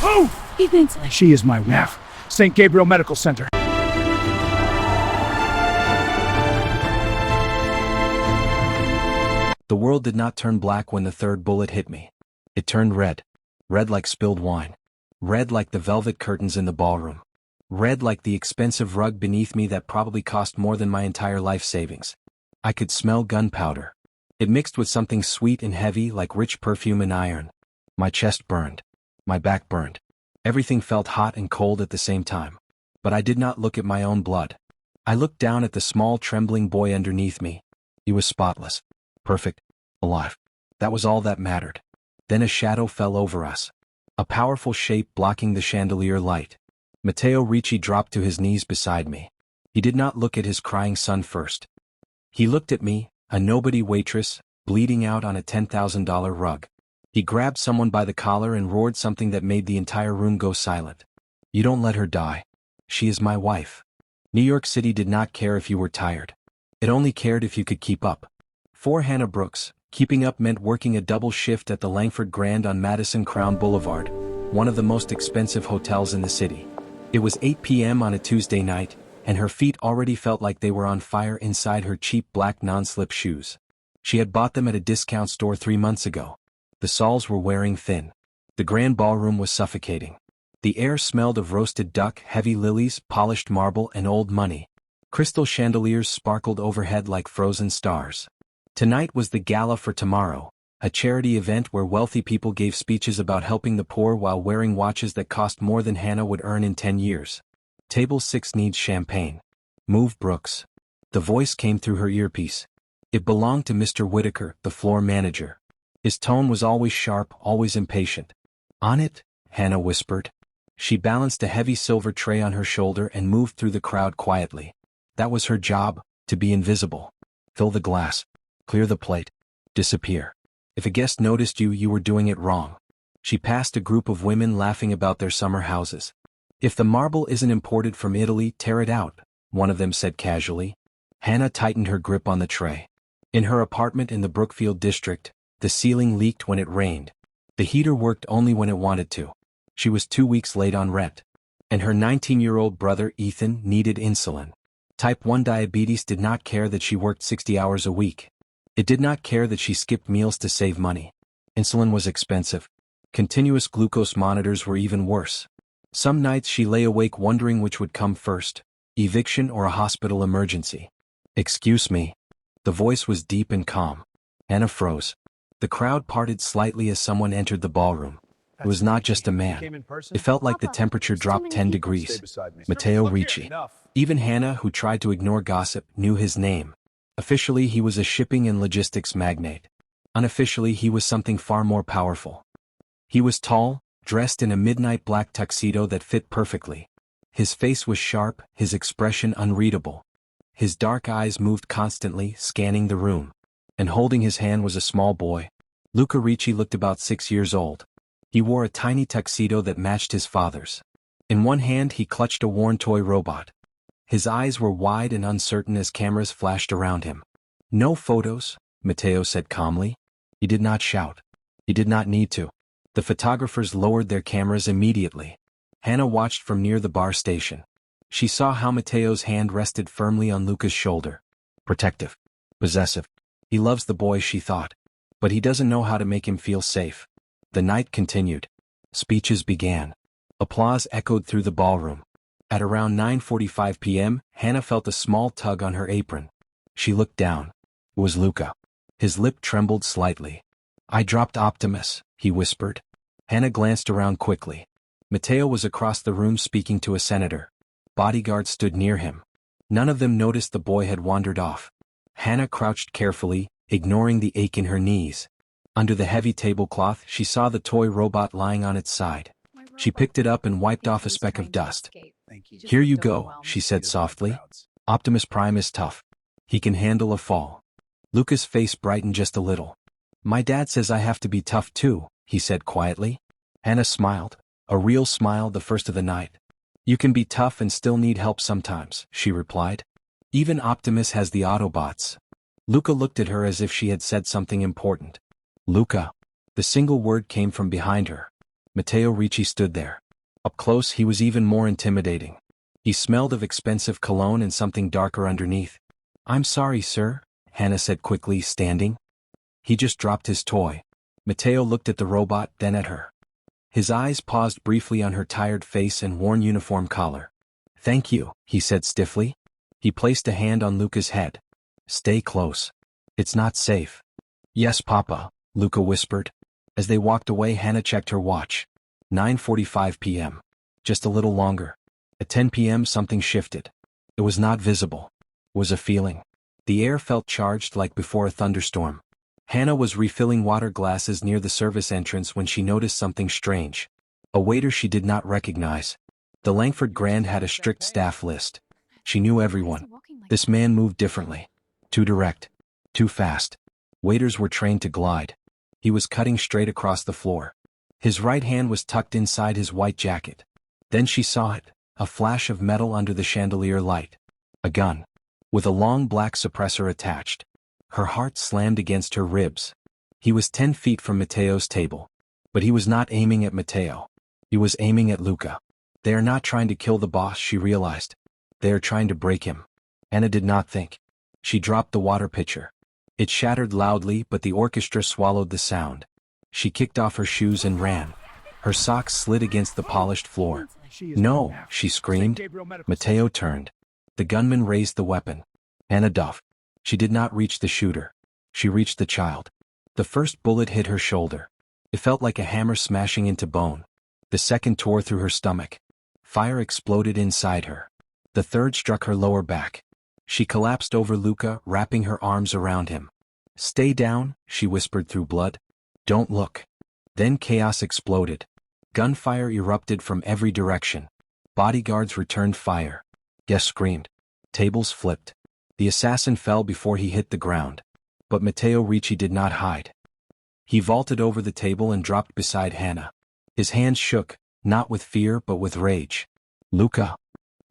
Who? She is my wife. St. Gabriel Medical Center. The world did not turn black when the third bullet hit me. It turned red. Red like spilled wine. Red like the velvet curtains in the ballroom. Red like the expensive rug beneath me that probably cost more than my entire life savings. I could smell gunpowder. It mixed with something sweet and heavy like rich perfume and iron. My chest burned. My back burned. Everything felt hot and cold at the same time. But I did not look at my own blood. I looked down at the small trembling boy underneath me. He was spotless. Perfect. Alive. That was all that mattered. Then a shadow fell over us. A powerful shape blocking the chandelier light. Matteo Richi dropped to his knees beside me. He did not look at his crying son first. He looked at me, a nobody waitress, bleeding out on a $10,000 rug. He grabbed someone by the collar and roared something that made the entire room go silent. You don't let her die. She is my wife. New York City did not care if you were tired. It only cared if you could keep up. For Hannah Brooks, keeping up meant working a double shift at the Langford Grand on Madison Crown Boulevard, one of the most expensive hotels in the city. It was 8 p.m. on a Tuesday night, and her feet already felt like they were on fire inside her cheap black non-slip shoes. She had bought them at a discount store 3 months ago. The soles were wearing thin. The grand ballroom was suffocating. The air smelled of roasted duck, heavy lilies, polished marble, and old money. Crystal chandeliers sparkled overhead like frozen stars. Tonight was the gala for tomorrow, a charity event where wealthy people gave speeches about helping the poor while wearing watches that cost more than Hannah would earn in 10 years. Table 6 needs champagne. Move, Brooks. The voice came through her earpiece. It belonged to Mr. Whitaker, the floor manager. His tone was always sharp, always impatient. On it, Hannah whispered. She balanced a heavy silver tray on her shoulder and moved through the crowd quietly. That was her job, to be invisible. Fill the glass. Clear the plate. Disappear. If a guest noticed you, you were doing it wrong. She passed a group of women laughing about their summer houses. If the marble isn't imported from Italy, tear it out, one of them said casually. Hannah tightened her grip on the tray. In her apartment in the Brookfield district, the ceiling leaked when it rained. The heater worked only when it wanted to. She was 2 weeks late on rent. And her 19-year-old brother Ethan needed insulin. Type 1 diabetes did not care that she worked 60 hours a week. It did not care that she skipped meals to save money. Insulin was expensive. Continuous glucose monitors were even worse. Some nights she lay awake wondering which would come first, eviction or a hospital emergency. Excuse me. The voice was deep and calm. Hannah froze. The crowd parted slightly as someone entered the ballroom. It was not just a man. It felt like the temperature dropped 10 degrees. Matteo Richi. Even Hannah, who tried to ignore gossip, knew his name. Officially, he was a shipping and logistics magnate. Unofficially, he was something far more powerful. He was tall, dressed in a midnight black tuxedo that fit perfectly. His face was sharp, his expression unreadable. His dark eyes moved constantly, scanning the room. And holding his hand was a small boy. Luca Richi looked about 6 years old. He wore a tiny tuxedo that matched his father's. In one hand he clutched a worn toy robot. His eyes were wide and uncertain as cameras flashed around him. No photos, Matteo said calmly. He did not shout. He did not need to. The photographers lowered their cameras immediately. Hannah watched from near the bar station. She saw how Matteo's hand rested firmly on Luca's shoulder. Protective. Possessive. He loves the boy, she thought. But he doesn't know how to make him feel safe. The night continued. Speeches began. Applause echoed through the ballroom. At around 9:45 p.m., Hannah felt a small tug on her apron. She looked down. It was Luca. His lip trembled slightly. I dropped Optimus, he whispered. Hannah glanced around quickly. Matteo was across the room speaking to a senator. Bodyguards stood near him. None of them noticed the boy had wandered off. Hannah crouched carefully, ignoring the ache in her knees. Under the heavy tablecloth, she saw the toy robot lying on its side. She picked it up and wiped off a speck of dust. Here you go, she said softly. Optimus Prime is tough. He can handle a fall. Luca's face brightened just a little. My dad says I have to be tough too, he said quietly. Hannah smiled, a real smile, the first of the night. You can be tough and still need help sometimes, she replied. Even Optimus has the Autobots. Luca looked at her as if she had said something important. Luca. The single word came from behind her. Matteo Ricci stood there. Up close he was even more intimidating. He smelled of expensive cologne and something darker underneath. "I'm sorry, sir," Hannah said quickly, standing. He just dropped his toy. Matteo looked at the robot, then at her. His eyes paused briefly on her tired face and worn uniform collar. "Thank you," he said stiffly. He placed a hand on Luca's head. "Stay close. It's not safe." "Yes, Papa," Luca whispered. As they walked away, Hannah checked her watch. 9:45 p.m. Just a little longer. At 10 p.m. something shifted. It was not visible. It was a feeling. The air felt charged like before a thunderstorm. Hannah was refilling water glasses near the service entrance when she noticed something strange. A waiter she did not recognize. The Langford Grand had a strict staff list. She knew everyone. This man moved differently. Too direct. Too fast. Waiters were trained to glide. He was cutting straight across the floor. His right hand was tucked inside his white jacket. Then she saw it, a flash of metal under the chandelier light. A gun. With a long black suppressor attached. Her heart slammed against her ribs. He was 10 feet from Matteo's table. But he was not aiming at Matteo. He was aiming at Luca. They are not trying to kill the boss, she realized. They are trying to break him. Anna did not think. She dropped the water pitcher. It shattered loudly, but the orchestra swallowed the sound. She kicked off her shoes and ran. Her socks slid against the polished floor. "No," she screamed. Matteo turned. The gunman raised the weapon. Anna duffed. She did not reach the shooter. She reached the child. The first bullet hit her shoulder. It felt like a hammer smashing into bone. The second tore through her stomach. Fire exploded inside her. The third struck her lower back. She collapsed over Luca, wrapping her arms around him. "Stay down," she whispered through blood. "Don't look." Then chaos exploded. Gunfire erupted from every direction. Bodyguards returned fire. Guests screamed. Tables flipped. The assassin fell before he hit the ground. But Matteo Ricci did not hide. He vaulted over the table and dropped beside Hannah. His hands shook, not with fear but with rage. "Luca."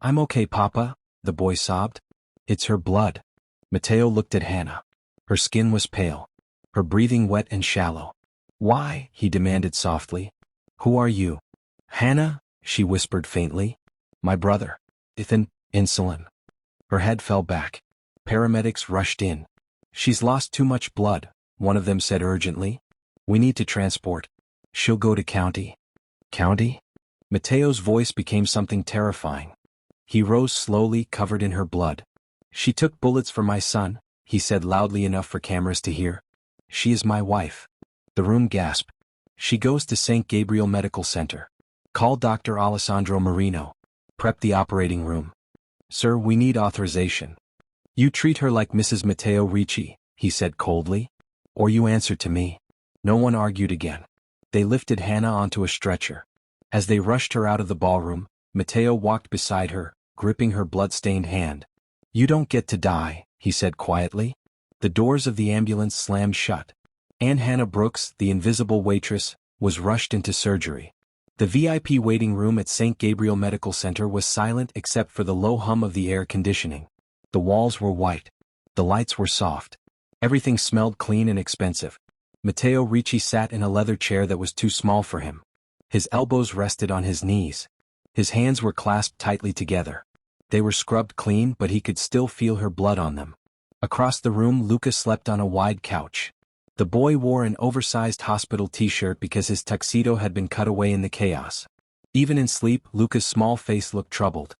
"I'm okay, Papa," the boy sobbed. "It's her blood." Matteo looked at Hannah. Her skin was pale. Her breathing wet and shallow. "Why?" he demanded softly. "Who are you?" "Hannah," she whispered faintly. "My brother. Ethan, insulin." Her head fell back. Paramedics rushed in. "She's lost too much blood," one of them said urgently. "We need to transport. She'll go to county." "County?" Matteo's voice became something terrifying. He rose slowly, covered in her blood. "She took bullets for my son," he said loudly enough for cameras to hear. "She is my wife." The room gasped. "She goes to St. Gabriel Medical Center. Call Dr. Alessandro Marino. Prep the operating room." "Sir, we need authorization." "You treat her like Mrs. Matteo Ricci," he said coldly. "Or you answer to me." No one argued again. They lifted Hannah onto a stretcher. As they rushed her out of the ballroom, Matteo walked beside her, gripping her blood-stained hand. "You don't get to die," he said quietly. The doors of the ambulance slammed shut. Aunt Hannah Brooks, the invisible waitress, was rushed into surgery. The VIP waiting room at St. Gabriel Medical Center was silent except for the low hum of the air conditioning. The walls were white. The lights were soft. Everything smelled clean and expensive. Matteo Ricci sat in a leather chair that was too small for him. His elbows rested on his knees. His hands were clasped tightly together. They were scrubbed clean, but he could still feel her blood on them. Across the room, Luca slept on a wide couch. The boy wore an oversized hospital t-shirt because his tuxedo had been cut away in the chaos. Even in sleep, Luca's small face looked troubled.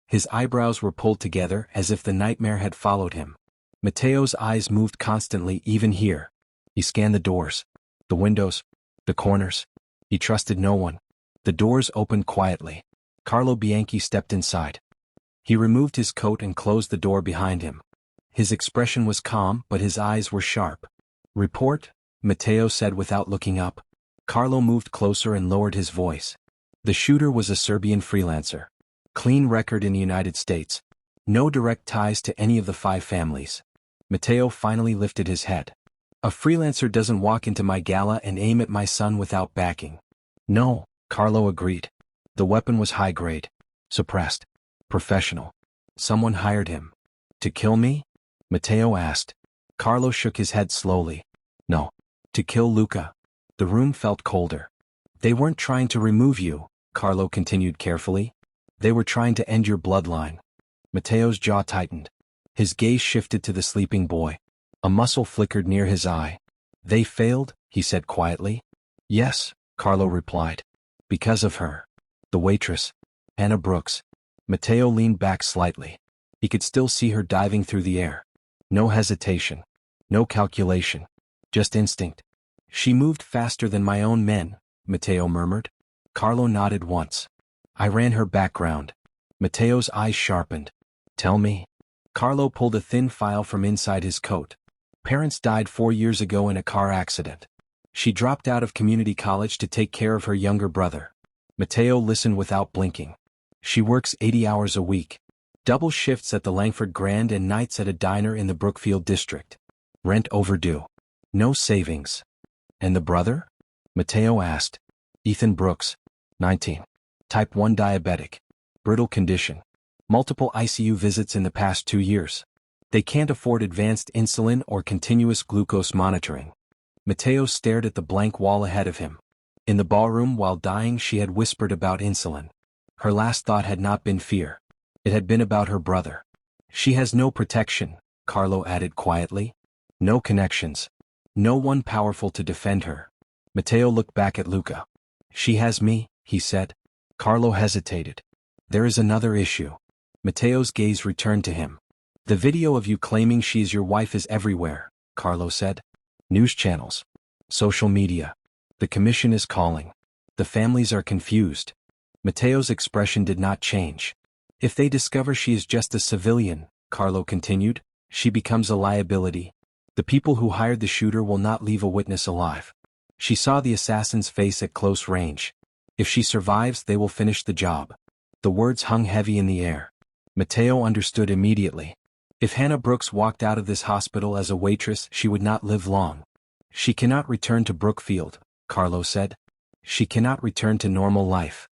His eyebrows were pulled together as if the nightmare had followed him. Matteo's eyes moved constantly even here. He scanned the doors, the windows, the corners. He trusted no one. The doors opened quietly. Carlo Bianchi stepped inside. He removed his coat and closed the door behind him. His expression was calm, but his eyes were sharp. "Report," Matteo said without looking up. Carlo moved closer and lowered his voice. The shooter was a Serbian freelancer. Clean record in the United States. No direct ties to any of the 5 families. Matteo finally lifted his head. "A freelancer doesn't walk into my gala and aim at my son without backing." "No," Carlo agreed. The weapon was high grade. Suppressed. Professional. "Someone hired him." "To kill me?" Matteo asked. Carlo shook his head slowly. "No. To kill Luca." The room felt colder. They weren't trying to remove you, Carlo continued carefully. They were trying to end your bloodline. Matteo's jaw tightened. His gaze shifted to the sleeping boy. A muscle flickered near his eye. They failed, he said quietly. Yes, Carlo replied. Because of her. The waitress. Anna Brooks. Matteo leaned back slightly. He could still see her diving through the air. No hesitation. No calculation. Just instinct. She moved faster than my own men, Matteo murmured. Carlo nodded once. I ran her background. Matteo's eyes sharpened. Tell me. Carlo pulled a thin file from inside his coat. Parents died 4 years ago in a car accident. She dropped out of community college to take care of her younger brother. Matteo listened without blinking. She works 80 hours a week. Double shifts at the Langford Grand and nights at a diner in the Brookfield district. Rent overdue. No savings. And the brother? Matteo asked. Ethan Brooks, 19. Type 1 diabetic. Brittle condition. Multiple ICU visits in the past 2 years. They can't afford advanced insulin or continuous glucose monitoring. Matteo stared at the blank wall ahead of him. In the ballroom while dying she had whispered about insulin. Her last thought had not been fear. It had been about her brother. She has no protection, Carlo added quietly. No connections. No one powerful to defend her. Matteo looked back at Luca. She has me, he said. Carlo hesitated. There is another issue. Matteo's gaze returned to him. The video of you claiming she is your wife is everywhere, Carlo said. News channels. Social media. The commission is calling. The families are confused. Matteo's expression did not change. If they discover she is just a civilian, Carlo continued, she becomes a liability. The people who hired the shooter will not leave a witness alive. She saw the assassin's face at close range. If she survives, they will finish the job. The words hung heavy in the air. Matteo understood immediately. If Hannah Brooks walked out of this hospital as a waitress, she would not live long. She cannot return to Brookfield, Carlo said. She cannot return to normal life.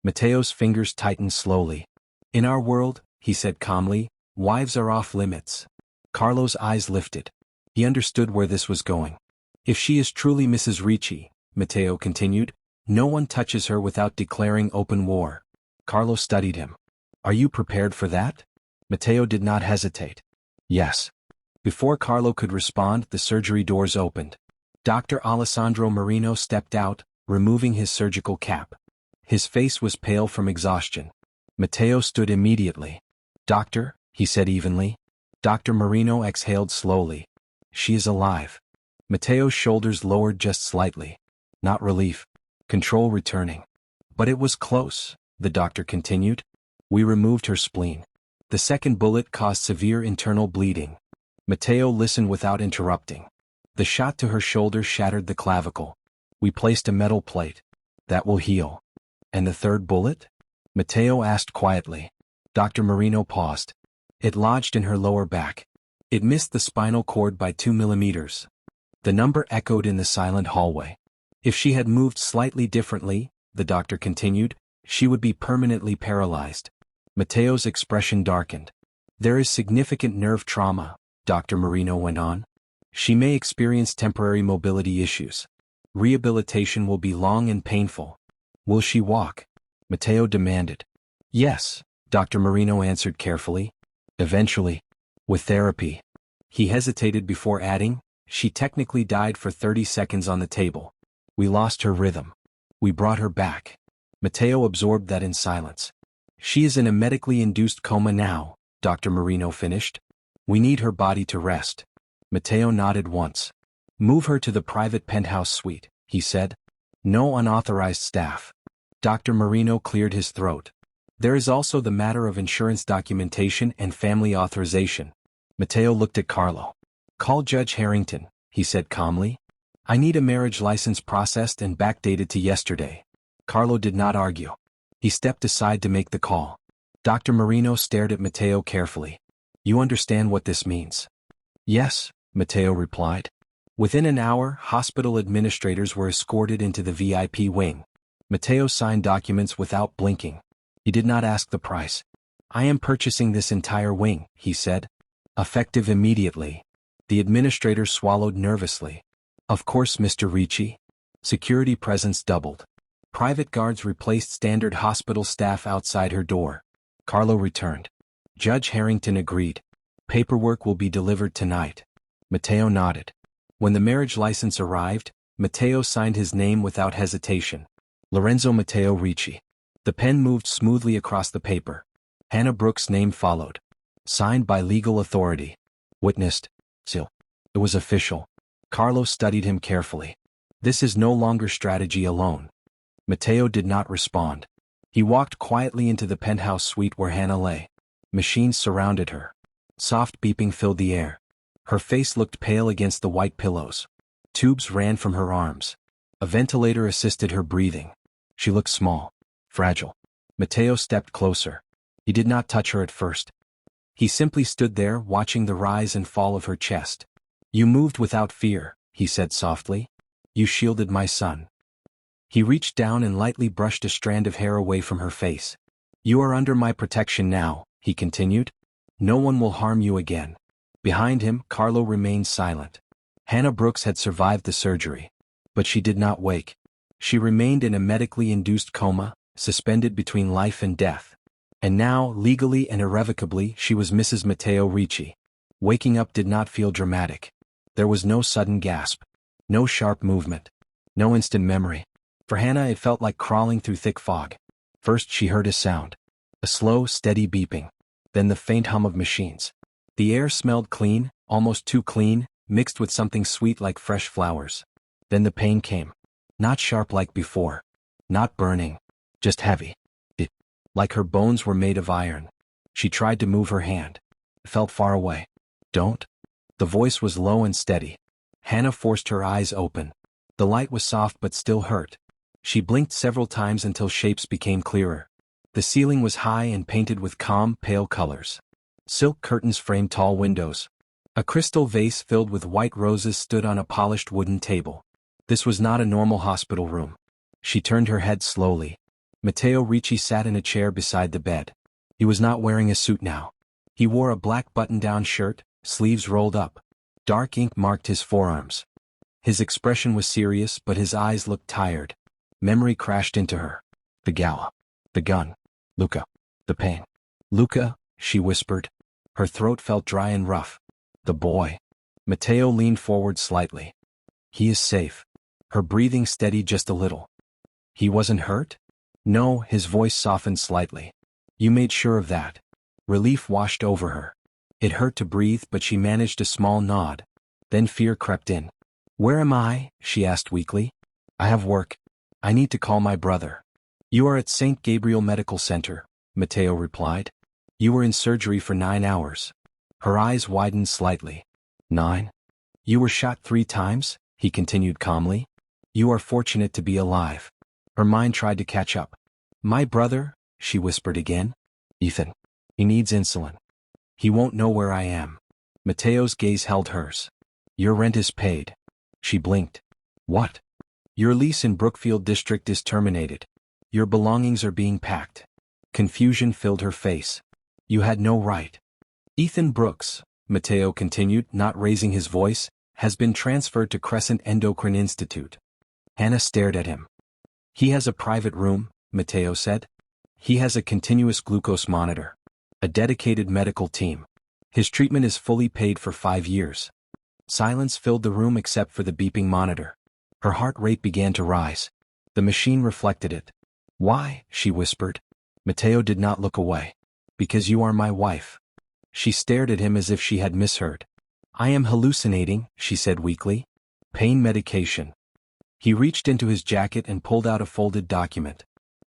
Matteo's fingers tightened slowly. In our world, he said calmly, wives are off limits. Carlo's eyes lifted. He understood where this was going. If she is truly Mrs. Richi, Matteo continued, no one touches her without declaring open war. Carlo studied him. Are you prepared for that? Matteo did not hesitate. Yes. Before Carlo could respond, the surgery doors opened. Dr. Alessandro Marino stepped out, removing his surgical cap. His face was pale from exhaustion. Matteo stood immediately. Doctor, he said evenly. Dr. Marino exhaled slowly. She is alive. Matteo's shoulders lowered just slightly. Not relief. Control returning. But it was close, the doctor continued. We removed her spleen. The second bullet caused severe internal bleeding. Matteo listened without interrupting. The shot to her shoulder shattered the clavicle. We placed a metal plate. That will heal. And the third bullet? Matteo asked quietly. Dr. Marino paused. It lodged in her lower back. It missed the spinal cord by 2 millimeters. The number echoed in the silent hallway. If she had moved slightly differently, the doctor continued, she would be permanently paralyzed. Matteo's expression darkened. There is significant nerve trauma, Dr. Marino went on. She may experience temporary mobility issues. Rehabilitation will be long and painful. Will she walk? Matteo demanded. Yes, Dr. Marino answered carefully. Eventually. With therapy. He hesitated before adding, she technically died for 30 seconds on the table. We lost her rhythm. We brought her back. Matteo absorbed that in silence. She is in a medically induced coma now, Dr. Marino finished. We need her body to rest. Matteo nodded once. Move her to the private penthouse suite, he said. No unauthorized staff. Dr. Marino cleared his throat. There is also the matter of insurance documentation and family authorization. Matteo looked at Carlo. Call Judge Harrington, he said calmly. I need a marriage license processed and backdated to yesterday. Carlo did not argue. He stepped aside to make the call. Dr. Marino stared at Matteo carefully. You understand what this means? Yes, Matteo replied. Within an hour, hospital administrators were escorted into the VIP wing. Matteo signed documents without blinking. He did not ask the price. I am purchasing this entire wing, he said. Effective immediately. The administrator swallowed nervously. Of course, Mr. Richi. Security presence doubled. Private guards replaced standard hospital staff outside her door. Carlo returned. Judge Harrington agreed. Paperwork will be delivered tonight. Matteo nodded. When the marriage license arrived, Matteo signed his name without hesitation. Lorenzo Matteo Richi. The pen moved smoothly across the paper. Hannah Brooks' name followed. Signed by legal authority. Witnessed. Seal. It was official. Carlo studied him carefully. This is no longer strategy alone. Matteo did not respond. He walked quietly into the penthouse suite where Hannah lay. Machines surrounded her. Soft beeping filled the air. Her face looked pale against the white pillows. Tubes ran from her arms. A ventilator assisted her breathing. She looked small, fragile. Matteo stepped closer. He did not touch her at first. He simply stood there watching the rise and fall of her chest. You moved without fear, he said softly. You shielded my son. He reached down and lightly brushed a strand of hair away from her face. You are under my protection now, he continued. No one will harm you again. Behind him, Carlo remained silent. Hannah Brooks had survived the surgery. But she did not wake. She remained in a medically induced coma, suspended between life and death. And now, legally and irrevocably, she was Mrs. Matteo Richi. Waking up did not feel dramatic. There was no sudden gasp. No sharp movement. No instant memory. For Hannah it felt like crawling through thick fog. First she heard a sound. A slow, steady beeping. Then the faint hum of machines. The air smelled clean, almost too clean, mixed with something sweet like fresh flowers. Then the pain came. Not sharp like before. Not burning. Just heavy. Like her bones were made of iron. She tried to move her hand. It felt far away. Don't. The voice was low and steady. Hannah forced her eyes open. The light was soft but still hurt. She blinked several times until shapes became clearer. The ceiling was high and painted with calm, pale colors. Silk curtains framed tall windows. A crystal vase filled with white roses stood on a polished wooden table. This was not a normal hospital room. She turned her head slowly. Matteo Richi sat in a chair beside the bed. He was not wearing a suit now. He wore a black button-down shirt, sleeves rolled up. Dark ink marked his forearms. His expression was serious, but his eyes looked tired. Memory crashed into her. The gala. The gun. Luca. The pain. Luca, she whispered. Her throat felt dry and rough. The boy. Matteo leaned forward slightly. He is safe. Her breathing steadied just a little. He wasn't hurt? No, his voice softened slightly. You made sure of that. Relief washed over her. It hurt to breathe, but she managed a small nod. Then fear crept in. Where am I? She asked weakly. I have work. I need to call my brother. You are at St. Gabriel Medical Center, Matteo replied. You were in surgery for 9 hours. Her eyes widened slightly. 9? You were shot 3 times? He continued calmly. You are fortunate to be alive. Her mind tried to catch up. My brother, she whispered again. Ethan. He needs insulin. He won't know where I am. Matteo's gaze held hers. Your rent is paid. She blinked. What? Your lease in Brookfield District is terminated. Your belongings are being packed. Confusion filled her face. You had no right. Ethan Brooks, Matteo continued, not raising his voice, has been transferred to Crescent Endocrine Institute. Hannah stared at him. He has a private room, Matteo said. He has a continuous glucose monitor. A dedicated medical team. His treatment is fully paid for 5 years. Silence filled the room except for the beeping monitor. Her heart rate began to rise. The machine reflected it. Why? She whispered. Matteo did not look away. Because you are my wife. She stared at him as if she had misheard. I am hallucinating, she said weakly. Pain medication. He reached into his jacket and pulled out a folded document.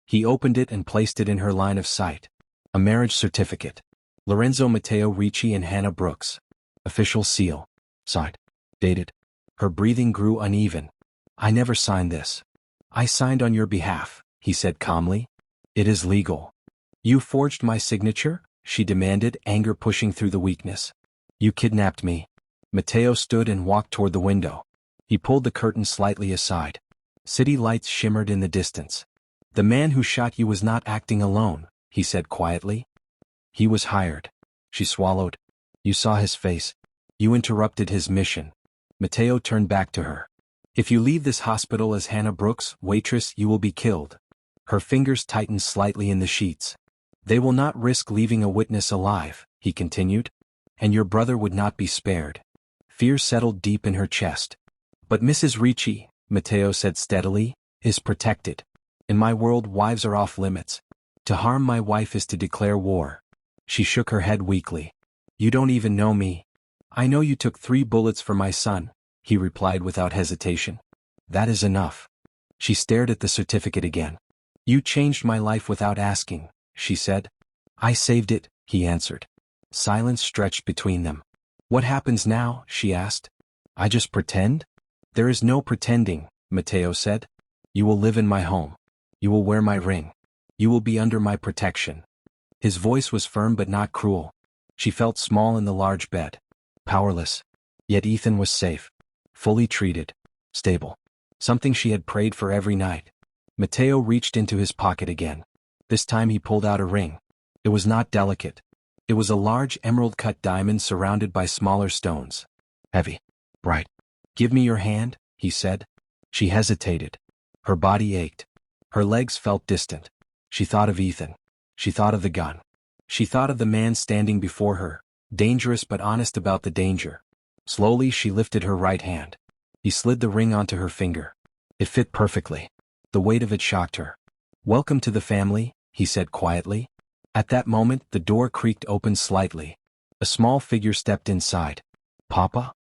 He opened it and placed it in her line of sight. A marriage certificate. Lorenzo Matteo Richi and Hannah Brooks. Official seal. Signed. Dated. Her breathing grew uneven. I never signed this. I signed on your behalf, he said calmly. It is legal. You forged my signature? She demanded, anger pushing through the weakness. You kidnapped me. Matteo stood and walked toward the window. He pulled the curtain slightly aside. City lights shimmered in the distance. The man who shot you was not acting alone, he said quietly. He was hired. She swallowed. You saw his face. You interrupted his mission. Matteo turned back to her. If you leave this hospital as Hannah Brooks, waitress, you will be killed. Her fingers tightened slightly in the sheets. They will not risk leaving a witness alive, he continued. And your brother would not be spared. Fear settled deep in her chest. But Mrs. Richi, Matteo said steadily, is protected. In my world, wives are off limits. To harm my wife is to declare war. She shook her head weakly. You don't even know me. I know you took 3 bullets for my son, he replied without hesitation. That is enough. She stared at the certificate again. You changed my life without asking, she said. I saved it, he answered. Silence stretched between them. What happens now, she asked. I just pretend? There is no pretending, Matteo said. You will live in my home. You will wear my ring. You will be under my protection. His voice was firm but not cruel. She felt small in the large bed. Powerless. Yet Ethan was safe. Fully treated. Stable. Something she had prayed for every night. Matteo reached into his pocket again. This time he pulled out a ring. It was not delicate. It was a large emerald-cut diamond surrounded by smaller stones. Heavy. Bright. Give me your hand, he said. She hesitated. Her body ached. Her legs felt distant. She thought of Ethan. She thought of the gun. She thought of the man standing before her, dangerous but honest about the danger. Slowly she lifted her right hand. He slid the ring onto her finger. It fit perfectly. The weight of it shocked her. Welcome to the family, he said quietly. At that moment the door creaked open slightly. A small figure stepped inside. Papa?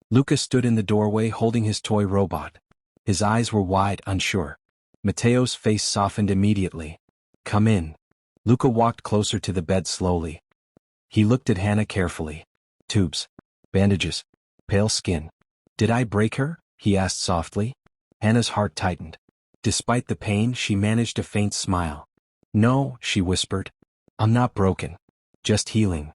Luca stood in the doorway holding his toy robot. His eyes were wide, unsure. Matteo's face softened immediately. Come in. Luca walked closer to the bed slowly. He looked at Hannah carefully. Tubes. Bandages. Pale skin. Did I break her? He asked softly. Hannah's heart tightened. Despite the pain, she managed a faint smile. No, she whispered. I'm not broken. Just healing.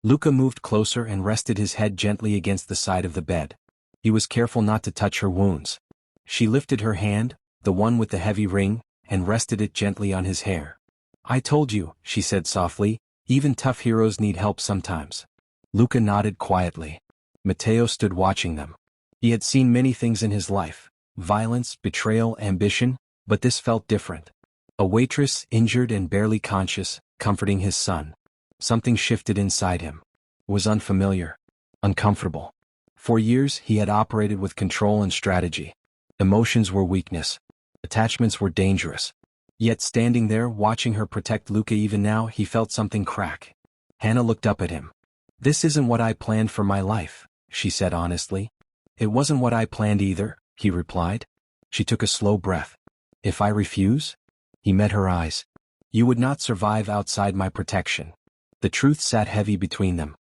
Luca moved closer and rested his head gently against the side of the bed. He was careful not to touch her wounds. She lifted her hand, the one with the heavy ring, and rested it gently on his hair. I told you, she said softly, even tough heroes need help sometimes. Luca nodded quietly. Matteo stood watching them. He had seen many things in his life. Violence, betrayal, ambition, but this felt different. A waitress, injured and barely conscious, comforting his son. Something shifted inside him. It was unfamiliar. Uncomfortable. For years he had operated with control and strategy. Emotions were weakness. Attachments were dangerous. Yet standing there watching her protect Luca even now he felt something crack. Hannah looked up at him. This isn't what I planned for my life, she said honestly. It wasn't what I planned either, he replied. She took a slow breath. If I refuse? He met her eyes. You would not survive outside my protection. The truth sat heavy between them.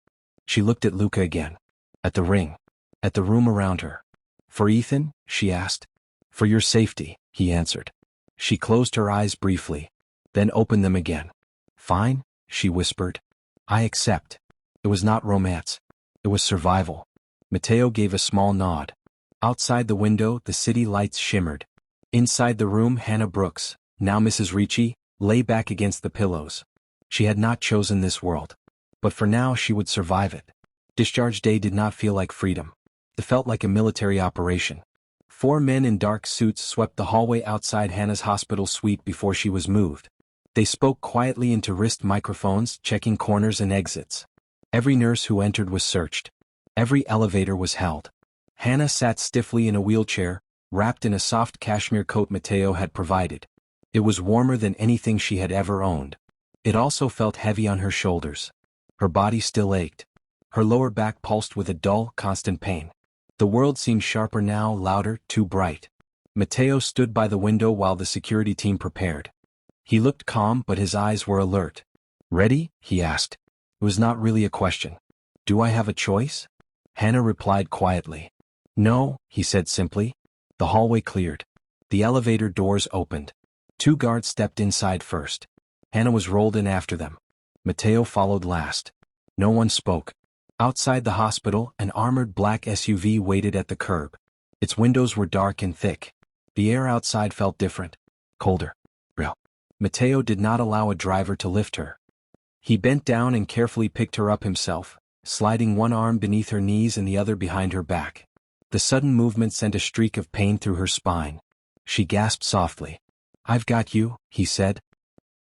She looked at Luca again. At the ring. At the room around her. For Ethan? She asked. For your safety, he answered. She closed her eyes briefly, then opened them again. Fine, she whispered. I accept. It was not romance. It was survival. Matteo gave a small nod. Outside the window, the city lights shimmered. Inside the room, Hannah Brooks, now Mrs. Richi, lay back against the pillows. She had not chosen this world. But for now she would survive it. Discharge day did not feel like freedom. It felt like a military operation. 4 men in dark suits swept the hallway outside Hannah's hospital suite before she was moved. They spoke quietly into wrist microphones, checking corners and exits. Every nurse who entered was searched. Every elevator was held. Hannah sat stiffly in a wheelchair, wrapped in a soft cashmere coat Matteo had provided. It was warmer than anything she had ever owned. It also felt heavy on her shoulders. Her body still ached. Her lower back pulsed with a dull, constant pain. The world seemed sharper now, louder, too bright. Matteo stood by the window while the security team prepared. He looked calm but his eyes were alert. Ready? He asked. It was not really a question. Do I have a choice? Hannah replied quietly. No, he said simply. The hallway cleared. The elevator doors opened. 2 guards stepped inside first. Hannah was rolled in after them. Matteo followed last. No one spoke. Outside the hospital, an armored black SUV waited at the curb. Its windows were dark and thick. The air outside felt different. Colder. Real. Matteo did not allow a driver to lift her. He bent down and carefully picked her up himself, sliding one arm beneath her knees and the other behind her back. The sudden movement sent a streak of pain through her spine. She gasped softly. "I've got you," he said.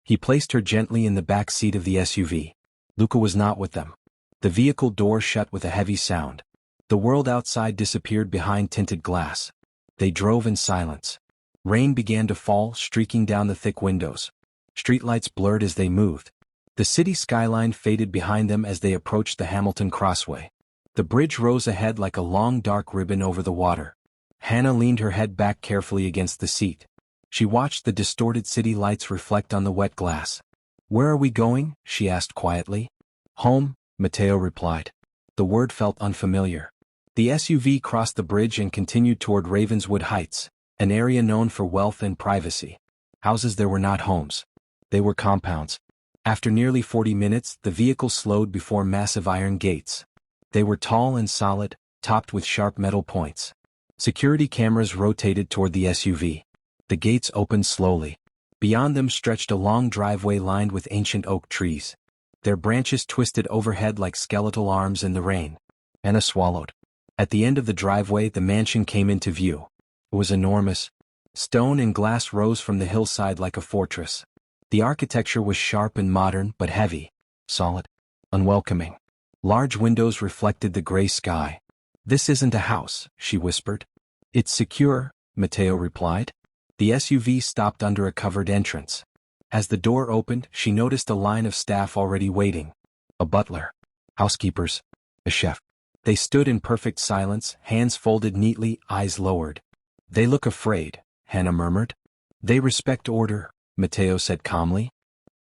He placed her gently in the back seat of the SUV. Luca was not with them. The vehicle door shut with a heavy sound. The world outside disappeared behind tinted glass. They drove in silence. Rain began to fall, streaking down the thick windows. Streetlights blurred as they moved. The city skyline faded behind them as they approached the Hamilton Crossway. The bridge rose ahead like a long dark ribbon over the water. Hannah leaned her head back carefully against the seat. She watched the distorted city lights reflect on the wet glass. "Where are we going?" she asked quietly. "Home," Matteo replied. The word felt unfamiliar. The SUV crossed the bridge and continued toward Ravenswood Heights, an area known for wealth and privacy. Houses there were not homes. They were compounds. After nearly 40 minutes, the vehicle slowed before massive iron gates. They were tall and solid, topped with sharp metal points. Security cameras rotated toward the SUV. The gates opened slowly. Beyond them stretched a long driveway lined with ancient oak trees. Their branches twisted overhead like skeletal arms in the rain. Anna swallowed. At the end of the driveway, the mansion came into view. It was enormous. Stone and glass rose from the hillside like a fortress. The architecture was sharp and modern, but heavy, solid, unwelcoming. Large windows reflected the gray sky. "This isn't a house," she whispered. "It's secure," Matteo replied. The SUV stopped under a covered entrance. As the door opened, she noticed a line of staff already waiting. A butler, housekeepers, a chef. They stood in perfect silence, hands folded neatly, eyes lowered. "They look afraid," Hannah murmured. "They respect order," Matteo said calmly.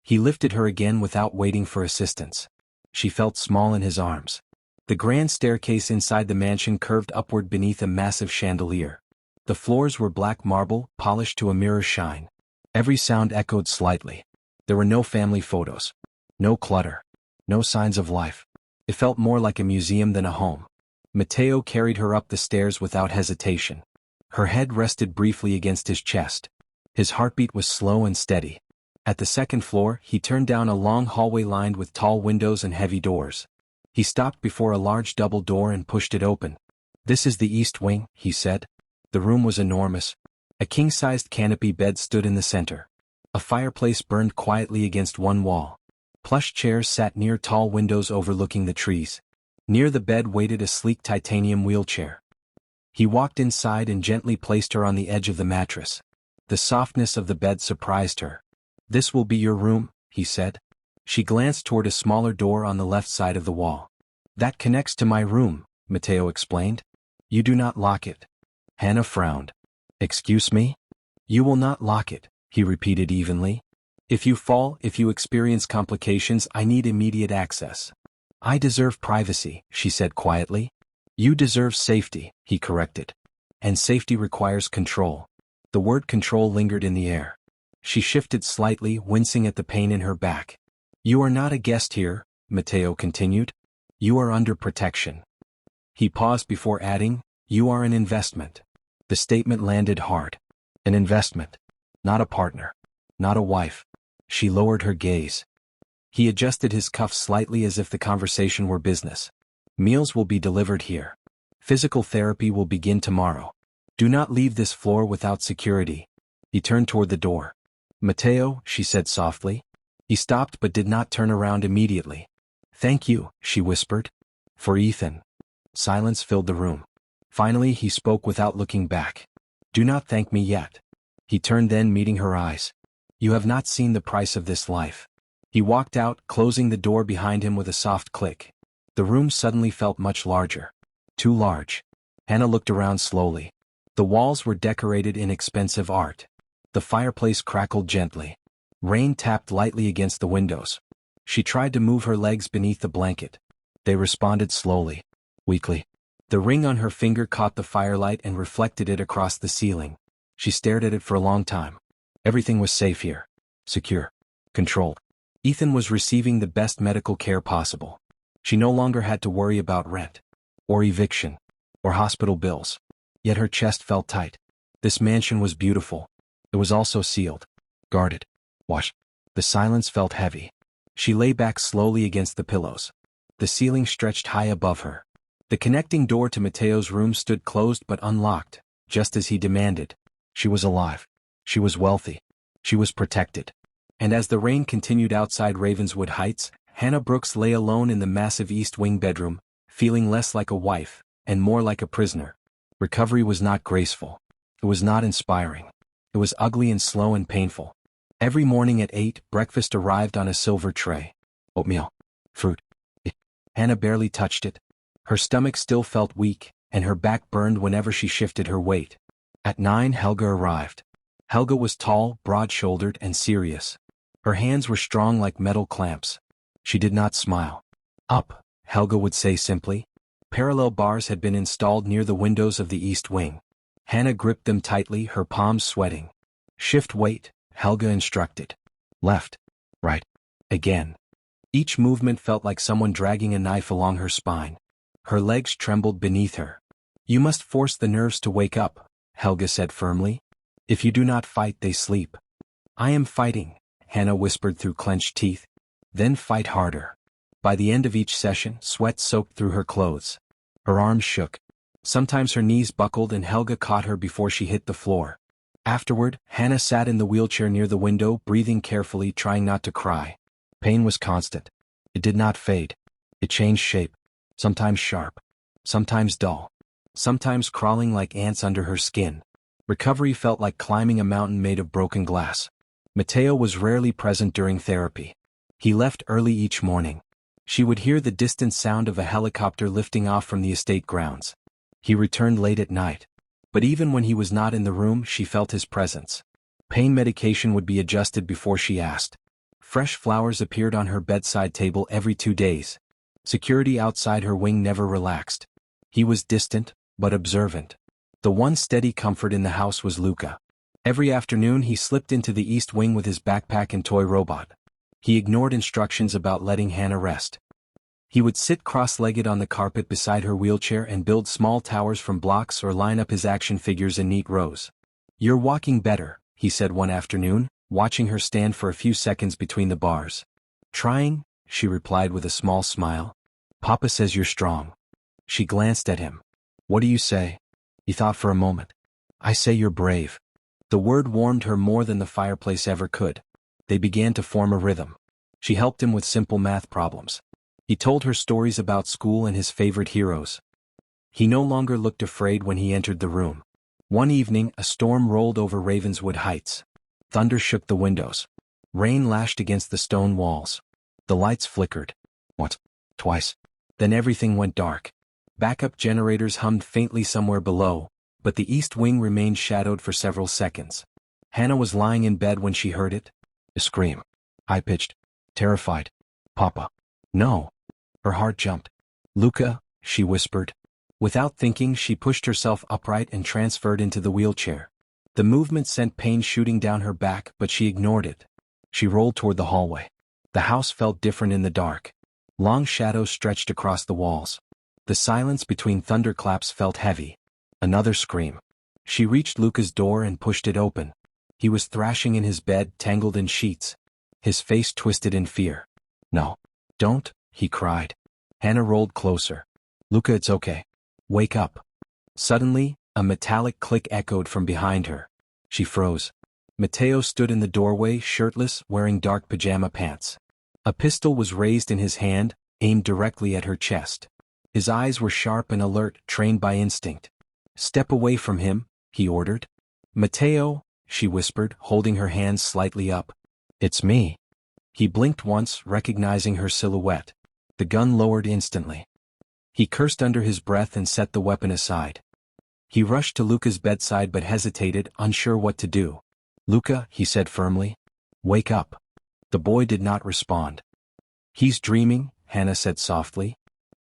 He lifted her again without waiting for assistance. She felt small in his arms. The grand staircase inside the mansion curved upward beneath a massive chandelier. The floors were black marble, polished to a mirror shine. Every sound echoed slightly. There were no family photos. No clutter. No signs of life. It felt more like a museum than a home. Matteo carried her up the stairs without hesitation. Her head rested briefly against his chest. His heartbeat was slow and steady. At the second floor, he turned down a long hallway lined with tall windows and heavy doors. He stopped before a large double door and pushed it open. "This is the east wing," he said. The room was enormous. A king-sized canopy bed stood in the center. A fireplace burned quietly against one wall. Plush chairs sat near tall windows overlooking the trees. Near the bed waited a sleek titanium wheelchair. He walked inside and gently placed her on the edge of the mattress. The softness of the bed surprised her. "This will be your room," he said. She glanced toward a smaller door on the left side of the wall. "That connects to my room," Matteo explained. "You do not lock it." Hannah frowned. "Excuse me?" "You will not lock it," he repeated evenly. If you fall, if you experience complications, I need immediate access." "I deserve privacy," she said quietly. "You deserve safety," he corrected. "And safety requires control." The word control lingered in the air. She shifted slightly, wincing at the pain in her back. "You are not a guest here," Matteo continued. "You are under protection." He paused before adding, "You are an investment." The statement landed hard. An investment. Not a partner. Not a wife. She lowered her gaze. He adjusted his cuffs slightly as if the conversation were business. "Meals will be delivered here. Physical therapy will begin tomorrow. Do not leave this floor without security." He turned toward the door. "Matteo," she said softly. He stopped but did not turn around immediately. "Thank you," she whispered. "For Ethan." Silence filled the room. Finally he spoke without looking back. "Do not thank me yet." He turned then, meeting her eyes. "You have not seen the price of this life." He walked out, closing the door behind him with a soft click. The room suddenly felt much larger. Too large. Hannah looked around slowly. The walls were decorated in expensive art. The fireplace crackled gently. Rain tapped lightly against the windows. She tried to move her legs beneath the blanket. They responded slowly, weakly. The ring on her finger caught the firelight and reflected it across the ceiling. She stared at it for a long time. Everything was safe here. Secure. Controlled. Ethan was receiving the best medical care possible. She no longer had to worry about rent, or eviction, or hospital bills. Yet her chest felt tight. This mansion was beautiful. It was also sealed, guarded, watched. The silence felt heavy. She lay back slowly against the pillows. The ceiling stretched high above her. The connecting door to Matteo's room stood closed but unlocked, just as he demanded. She was alive. She was wealthy. She was protected. And as the rain continued outside Ravenswood Heights, Hannah Brooks lay alone in the massive East Wing bedroom, feeling less like a wife, and more like a prisoner. Recovery was not graceful. It was not inspiring. It was ugly and slow and painful. Every morning at 8, breakfast arrived on a silver tray. Oatmeal. Fruit. Hannah barely touched it. Her stomach still felt weak, and her back burned whenever she shifted her weight. At 9, Helga arrived. Helga was tall, broad-shouldered, and serious. Her hands were strong like metal clamps. She did not smile. Up, Helga would say simply. Parallel bars had been installed near the windows of the East Wing. Hannah gripped them tightly, her palms sweating. Shift weight, Helga instructed. Left. Right. Again. Each movement felt like someone dragging a knife along her spine. Her legs trembled beneath her. You must force the nerves to wake up, Helga said firmly. If you do not fight, they sleep. I am fighting, Hannah whispered through clenched teeth. Then fight harder. By the end of each session, sweat soaked through her clothes. Her arms shook. Sometimes her knees buckled and Helga caught her before she hit the floor. Afterward, Hannah sat in the wheelchair near the window, breathing carefully, trying not to cry. Pain was constant. It did not fade. It changed shape. Sometimes sharp. Sometimes dull. Sometimes crawling like ants under her skin. Recovery felt like climbing a mountain made of broken glass. Matteo was rarely present during therapy. He left early each morning. She would hear the distant sound of a helicopter lifting off from the estate grounds. He returned late at night. But even when he was not in the room, she felt his presence. Pain medication would be adjusted before she asked. Fresh flowers appeared on her bedside table every 2 days. Security outside her wing never relaxed. He was distant, but observant. The one steady comfort in the house was Luca. Every afternoon he slipped into the East Wing with his backpack and toy robot. He ignored instructions about letting Hannah rest. He would sit cross-legged on the carpet beside her wheelchair and build small towers from blocks or line up his action figures in neat rows. You're walking better, he said one afternoon, watching her stand for a few seconds between the bars. Trying, she replied with a small smile. Papa says you're strong. She glanced at him. What do you say? He thought for a moment. I say you're brave. The word warmed her more than the fireplace ever could. They began to form a rhythm. She helped him with simple math problems. He told her stories about school and his favorite heroes. He no longer looked afraid when he entered the room. One evening, a storm rolled over Ravenswood Heights. Thunder shook the windows. Rain lashed against the stone walls. The lights flickered. Once. Twice. Then everything went dark. Backup generators hummed faintly somewhere below, but the East Wing remained shadowed for several seconds. Hannah was lying in bed when she heard it. A scream. High-pitched. Terrified. Papa. No. Her heart jumped. Luca, she whispered. Without thinking, she pushed herself upright and transferred into the wheelchair. The movement sent pain shooting down her back, but she ignored it. She rolled toward the hallway. The house felt different in the dark. Long shadows stretched across the walls. The silence between thunderclaps felt heavy. Another scream. She reached Luca's door and pushed it open. He was thrashing in his bed, tangled in sheets. His face twisted in fear. No. Don't, he cried. Hannah rolled closer. Luca, it's okay. Wake up. Suddenly, a metallic click echoed from behind her. She froze. Matteo stood in the doorway, shirtless, wearing dark pajama pants. A pistol was raised in his hand, aimed directly at her chest. His eyes were sharp and alert, trained by instinct. Step away from him, he ordered. Matteo, she whispered, holding her hands slightly up. It's me. He blinked once, recognizing her silhouette. The gun lowered instantly. He cursed under his breath and set the weapon aside. He rushed to Luca's bedside but hesitated, unsure what to do. Luca, he said firmly. Wake up. The boy did not respond. He's dreaming, Hannah said softly.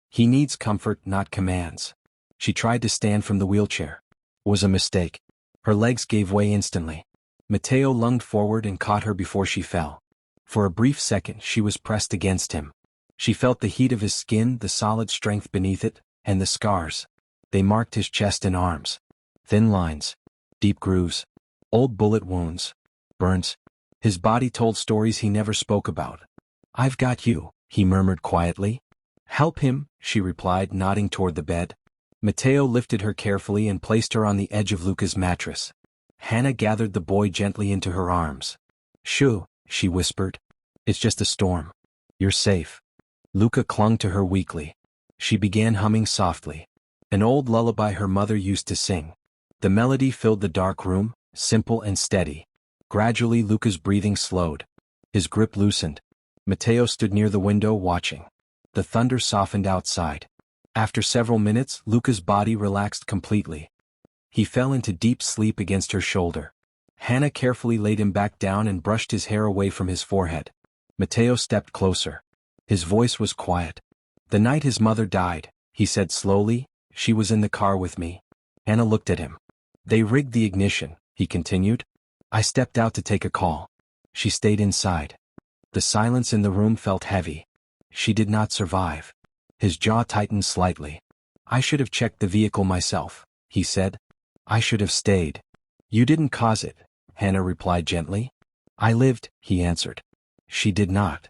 He needs comfort, not commands. She tried to stand from the wheelchair. It was a mistake. Her legs gave way instantly. Matteo lunged forward and caught her before she fell. For a brief second she was pressed against him. She felt the heat of his skin, the solid strength beneath it, and the scars. They marked his chest and arms. Thin lines. Deep grooves. Old bullet wounds. Burns. His body told stories he never spoke about. I've got you, he murmured quietly. Help him, she replied, nodding toward the bed. Matteo lifted her carefully and placed her on the edge of Luca's mattress. Hannah gathered the boy gently into her arms. Shoo, she whispered. It's just a storm. You're safe. Luca clung to her weakly. She began humming softly. An old lullaby her mother used to sing. The melody filled the dark room, simple and steady. Gradually Luca's breathing slowed. His grip loosened. Matteo stood near the window watching. The thunder softened outside. After several minutes, Luca's body relaxed completely. He fell into deep sleep against her shoulder. Hannah carefully laid him back down and brushed his hair away from his forehead. Matteo stepped closer. His voice was quiet. The night his mother died, he said slowly, she was in the car with me. Hannah looked at him. They rigged the ignition, he continued. I stepped out to take a call. She stayed inside. The silence in the room felt heavy. She did not survive. His jaw tightened slightly. I should have checked the vehicle myself, he said. I should have stayed. You didn't cause it, Hannah replied gently. I lived, he answered. She did not.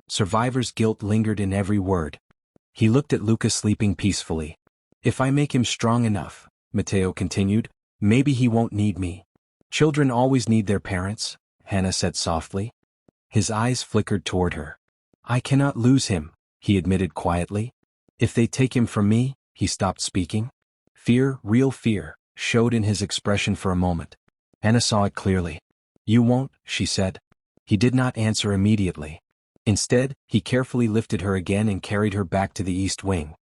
Survivor's guilt lingered in every word. He looked at Luca sleeping peacefully. If I make him strong enough, Matteo continued, maybe he won't need me. Children always need their parents, Hannah said softly. His eyes flickered toward her. I cannot lose him, he admitted quietly. If they take him from me, he stopped speaking. Fear, real fear, showed in his expression for a moment. Hannah saw it clearly. You won't, she said. He did not answer immediately. Instead, he carefully lifted her again and carried her back to the east wing.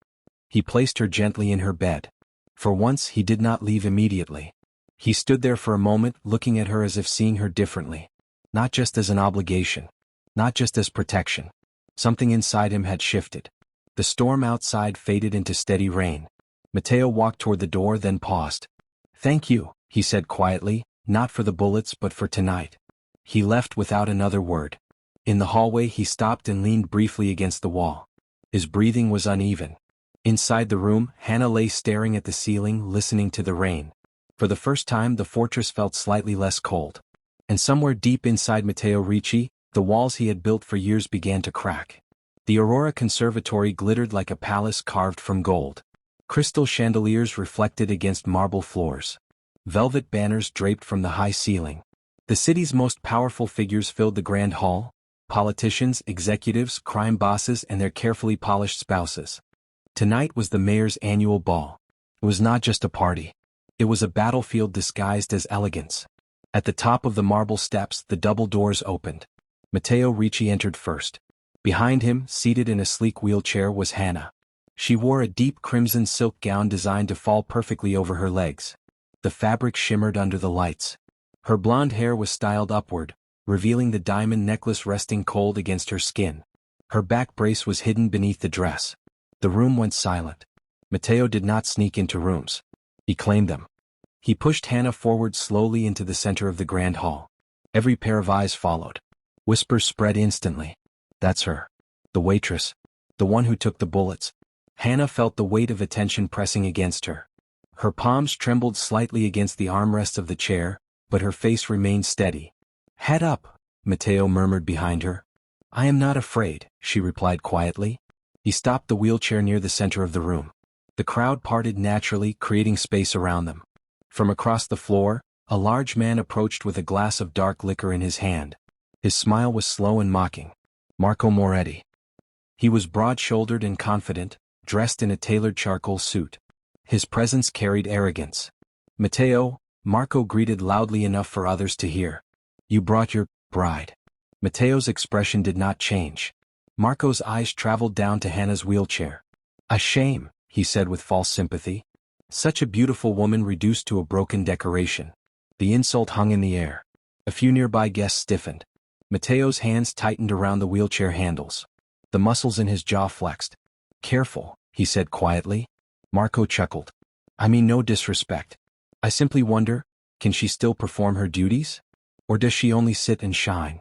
He placed her gently in her bed. For once he did not leave immediately. He stood there for a moment, looking at her as if seeing her differently. Not just as an obligation. Not just as protection. Something inside him had shifted. The storm outside faded into steady rain. Matteo walked toward the door, then paused. Thank you, he said quietly, not for the bullets but for tonight. He left without another word. In the hallway he stopped and leaned briefly against the wall. His breathing was uneven. Inside the room, Hannah lay staring at the ceiling, listening to the rain. For the first time the fortress felt slightly less cold. And somewhere deep inside Matteo Richi, the walls he had built for years began to crack. The Aurora Conservatory glittered like a palace carved from gold. Crystal chandeliers reflected against marble floors. Velvet banners draped from the high ceiling. The city's most powerful figures filled the grand hall. Politicians, executives, crime bosses, and their carefully polished spouses. Tonight was the mayor's annual ball. It was not just a party. It was a battlefield disguised as elegance. At the top of the marble steps, the double doors opened. Matteo Richi entered first. Behind him, seated in a sleek wheelchair, was Hannah. She wore a deep crimson silk gown designed to fall perfectly over her legs. The fabric shimmered under the lights. Her blonde hair was styled upward, revealing the diamond necklace resting cold against her skin. Her back brace was hidden beneath the dress. The room went silent. Matteo did not sneak into rooms. He claimed them. He pushed Hannah forward slowly into the center of the grand hall. Every pair of eyes followed. Whispers spread instantly. That's her. The waitress. The one who took the bullets. Hannah felt the weight of attention pressing against her. Her palms trembled slightly against the armrest of the chair, but her face remained steady. Head up, Matteo murmured behind her. I am not afraid, she replied quietly. He stopped the wheelchair near the center of the room. The crowd parted naturally, creating space around them. From across the floor, a large man approached with a glass of dark liquor in his hand. His smile was slow and mocking. Marco Moretti. He was broad-shouldered and confident, dressed in a tailored charcoal suit. His presence carried arrogance. Matteo, Marco greeted loudly enough for others to hear. You brought your bride. Matteo's expression did not change. Marco's eyes traveled down to Hannah's wheelchair. A shame, he said with false sympathy. Such a beautiful woman reduced to a broken decoration. The insult hung in the air. A few nearby guests stiffened. Matteo's hands tightened around the wheelchair handles. The muscles in his jaw flexed. Careful, he said quietly. Marco chuckled. I mean no disrespect. I simply wonder, can she still perform her duties? Or does she only sit and shine?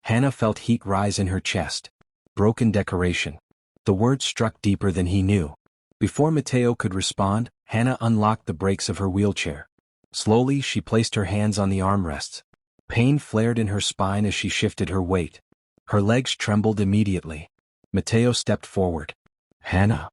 Hannah felt heat rise in her chest. Broken decoration. The word struck deeper than he knew. Before Matteo could respond, Hannah unlocked the brakes of her wheelchair. Slowly she placed her hands on the armrests. Pain flared in her spine as she shifted her weight. Her legs trembled immediately. Matteo stepped forward. Hannah.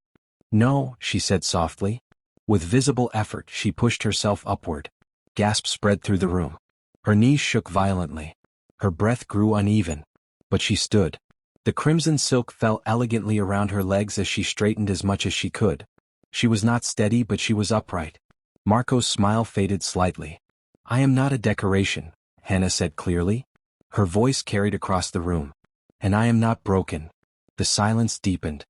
No, she said softly. With visible effort, she pushed herself upward. Gasps spread through the room. Her knees shook violently. Her breath grew uneven. But she stood. The crimson silk fell elegantly around her legs as she straightened as much as she could. She was not steady, but she was upright. Marco's smile faded slightly. I am not a decoration, Hannah said clearly. Her voice carried across the room. And I am not broken. The silence deepened.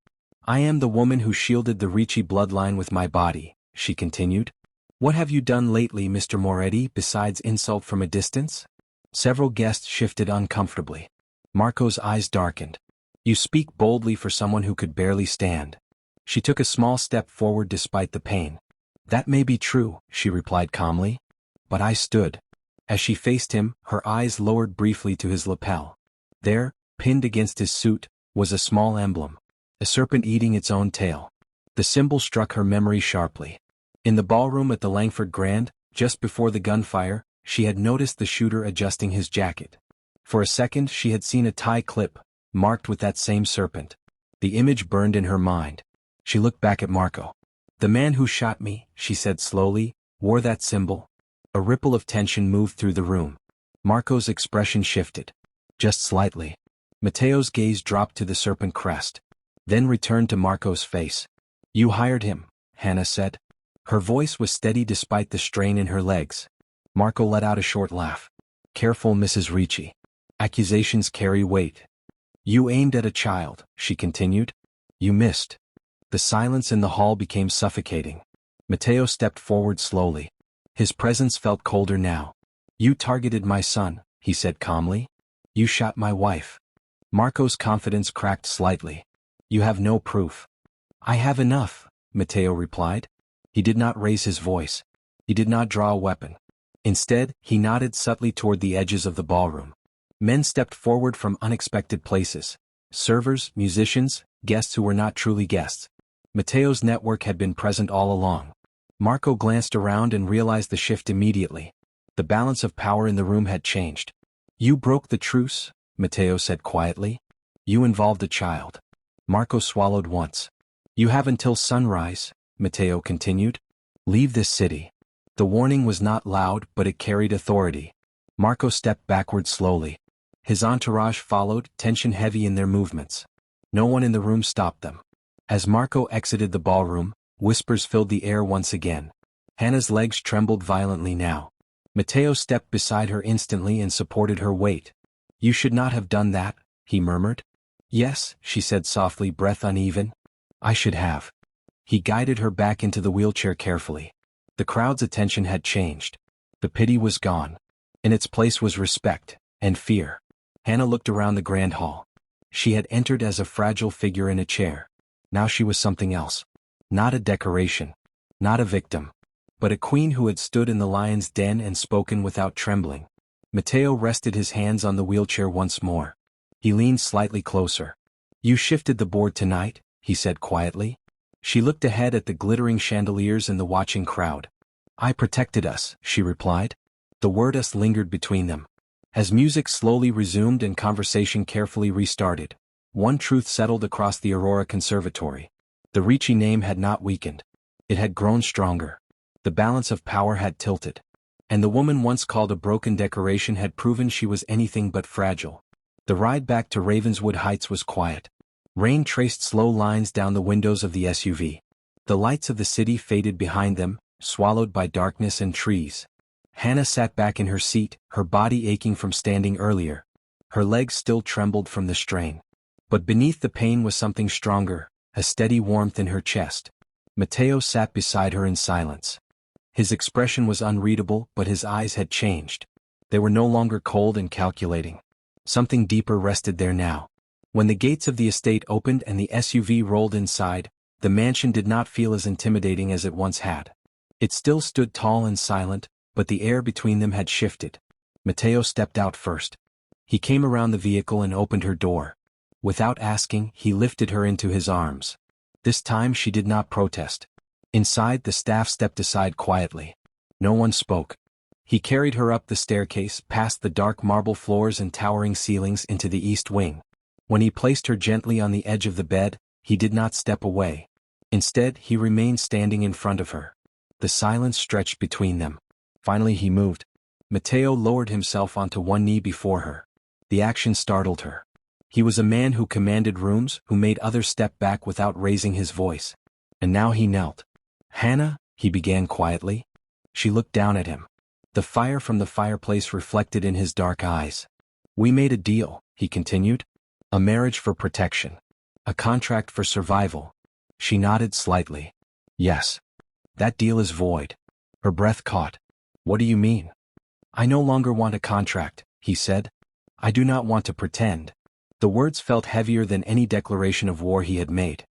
I am the woman who shielded the Richi bloodline with my body, she continued. What have you done lately, Mr. Moretti, besides insult from a distance? Several guests shifted uncomfortably. Marco's eyes darkened. You speak boldly for someone who could barely stand. She took a small step forward despite the pain. That may be true, she replied calmly. But I stood. As she faced him, her eyes lowered briefly to his lapel. There, pinned against his suit, was a small emblem. A serpent eating its own tail. The symbol struck her memory sharply. In the ballroom at the Langford Grand, just before the gunfire, she had noticed the shooter adjusting his jacket. For a second she had seen a tie clip, marked with that same serpent. The image burned in her mind. She looked back at Marco. The man who shot me, she said slowly, wore that symbol. A ripple of tension moved through the room. Marco's expression shifted. Just slightly. Matteo's gaze dropped to the serpent crest. Then returned to Marco's face. You hired him, Hannah said. Her voice was steady despite the strain in her legs. Marco let out a short laugh. Careful, Mrs. Richi. Accusations carry weight. You aimed at a child, she continued. You missed. The silence in the hall became suffocating. Matteo stepped forward slowly. His presence felt colder now. You targeted my son, he said calmly. You shot my wife. Marco's confidence cracked slightly. You have no proof. I have enough, Matteo replied. He did not raise his voice. He did not draw a weapon. Instead, he nodded subtly toward the edges of the ballroom. Men stepped forward from unexpected places. Servers, musicians, guests who were not truly guests. Matteo's network had been present all along. Marco glanced around and realized the shift immediately. The balance of power in the room had changed. You broke the truce, Matteo said quietly. You involved a child. Marco swallowed once. You have until sunrise, Matteo continued. Leave this city. The warning was not loud, but it carried authority. Marco stepped backward slowly. His entourage followed, tension heavy in their movements. No one in the room stopped them. As Marco exited the ballroom, whispers filled the air once again. Hannah's legs trembled violently now. Matteo stepped beside her instantly and supported her weight. You should not have done that, he murmured. Yes, she said softly, breath uneven. I should have. He guided her back into the wheelchair carefully. The crowd's attention had changed. The pity was gone. In its place was respect and fear. Hannah looked around the grand hall. She had entered as a fragile figure in a chair. Now she was something else. Not a decoration. Not a victim. But a queen who had stood in the lion's den and spoken without trembling. Matteo rested his hands on the wheelchair once more. He leaned slightly closer. You shifted the board tonight, he said quietly. She looked ahead at the glittering chandeliers and the watching crowd. I protected us, she replied. The word us lingered between them. As music slowly resumed and conversation carefully restarted, one truth settled across the Aurora Conservatory. The Richi name had not weakened. It had grown stronger. The balance of power had tilted. And the woman once called a broken decoration had proven she was anything but fragile. The ride back to Ravenswood Heights was quiet. Rain traced slow lines down the windows of the SUV. The lights of the city faded behind them, swallowed by darkness and trees. Hannah sat back in her seat, her body aching from standing earlier. Her legs still trembled from the strain. But beneath the pain was something stronger, a steady warmth in her chest. Matteo sat beside her in silence. His expression was unreadable, but his eyes had changed. They were no longer cold and calculating. Something deeper rested there now. When the gates of the estate opened and the SUV rolled inside, the mansion did not feel as intimidating as it once had. It still stood tall and silent, but the air between them had shifted. Matteo stepped out first. He came around the vehicle and opened her door. Without asking, he lifted her into his arms. This time she did not protest. Inside, the staff stepped aside quietly. No one spoke. He carried her up the staircase, past the dark marble floors and towering ceilings into the east wing. When he placed her gently on the edge of the bed, He did not step away. Instead, he remained standing in front of her. The silence stretched between them. Finally he moved. Matteo lowered himself onto one knee before her. The action startled her. He was a man who commanded rooms, who made others step back without raising his voice. And now he knelt. "Hannah," he began quietly. She looked down at him. The fire from the fireplace reflected in his dark eyes. "We made a deal," he continued. "A marriage for protection. A contract for survival." She nodded slightly. "Yes. That deal is void." Her breath caught. "What do you mean?" "I no longer want a contract," he said. "I do not want to pretend." The words felt heavier than any declaration of war he had made.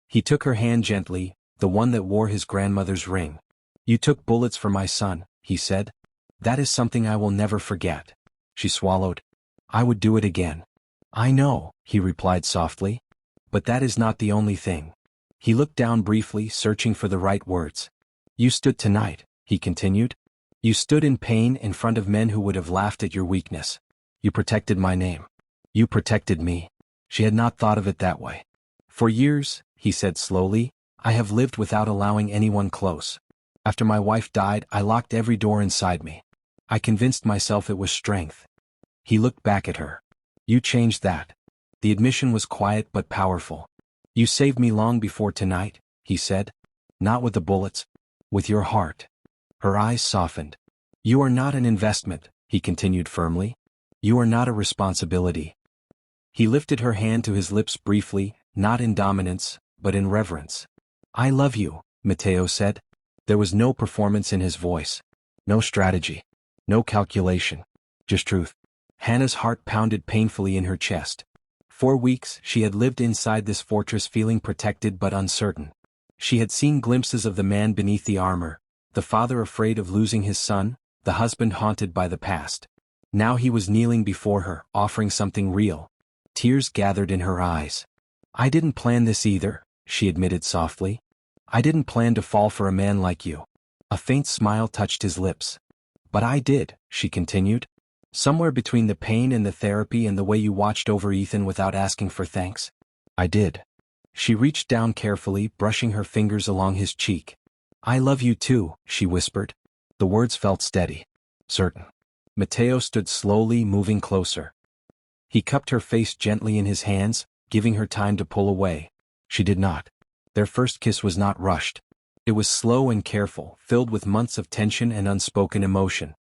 He took her hand gently, the one that wore his grandmother's ring. "You took bullets for my son," he said. "That is something I will never forget." She swallowed. "I would do it again." "I know," he replied softly. "But that is not the only thing." He looked down briefly, searching for the right words. "You stood tonight," he continued. "You stood in pain in front of men who would have laughed at your weakness. You protected my name. You protected me." She had not thought of it that way. "For years," he said slowly, "I have lived without allowing anyone close. After my wife died, I locked every door inside me. I convinced myself it was strength." He looked back at her. "You changed that." The admission was quiet but powerful. "You saved me long before tonight," he said. "Not with the bullets. With your heart." Her eyes softened. "You are not an investment," he continued firmly. "You are not a responsibility." He lifted her hand to his lips briefly, not in dominance, but in reverence. "I love you," Matteo said. There was no performance in his voice. No strategy. No calculation. Just truth. Hannah's heart pounded painfully in her chest. For weeks, she had lived inside this fortress feeling protected but uncertain. She had seen glimpses of the man beneath the armor, the father afraid of losing his son, the husband haunted by the past. Now he was kneeling before her, offering something real. Tears gathered in her eyes. "I didn't plan this either," she admitted softly. "I didn't plan to fall for a man like you." A faint smile touched his lips. "But I did," she continued. "Somewhere between the pain and the therapy and the way you watched over Ethan without asking for thanks. I did." She reached down carefully, brushing her fingers along his cheek. "I love you too," she whispered. The words felt steady. Certain. Matteo stood slowly, moving closer. He cupped her face gently in his hands, giving her time to pull away. She did not. Their first kiss was not rushed. It was slow and careful, filled with months of tension and unspoken emotion.